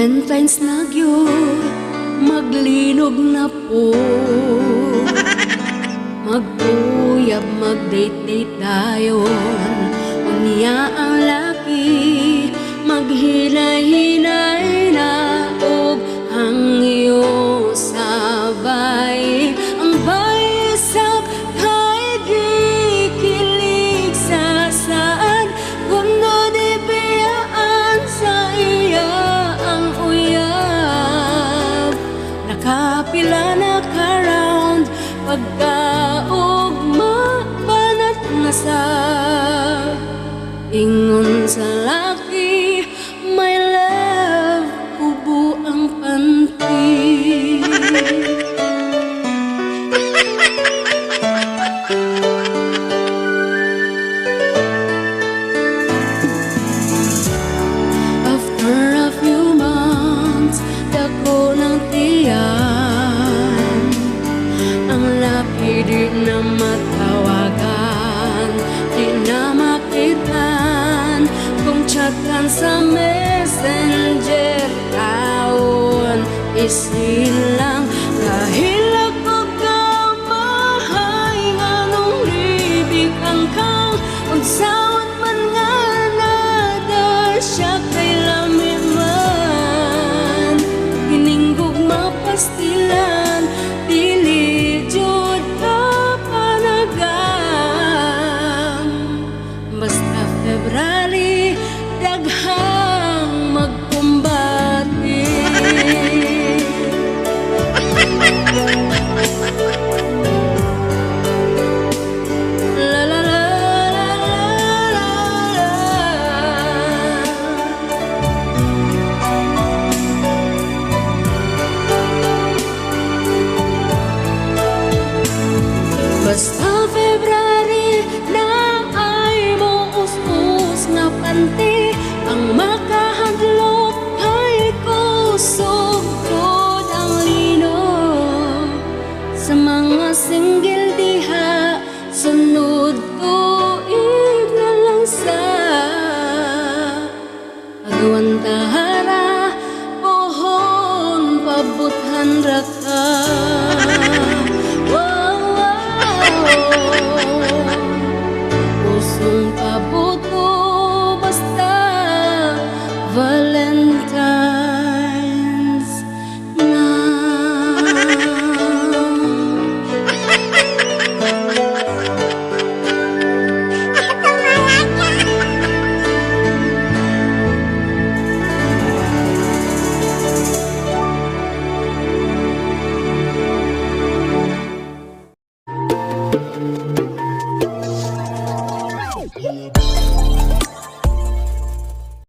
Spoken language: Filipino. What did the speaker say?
Valentine's na gyud, maglinog na po. Magtuyab, mag-date-date dayon. Unya ang laki, maghinay-hinay na og hangyo sabay. Ang baysap kay gikilig sa saan, kuno di biyaan sa iya ang uyab. Nakapila na ka-round, pagkaugma banat na sa ingon sa laki, my love, ubo ang panty. After a few months, dako ng tiyan, ang laki di na matawagan, di na makitan, kung chatan sa messenger taon, isin lang dahil ako kamahay nganong libig ang kang unsawat man nga nada siya kay lami man hininggog mapastilan dili jud ka panagang basta February daghang magkumbati. La la la la la la. Basta February na ay mo us-us nga panty, ang makahadlok ay kusog pod ang lino. Sa mga single diha, sunod tuig na lang sa agawan tahara, pohon pabuthan ra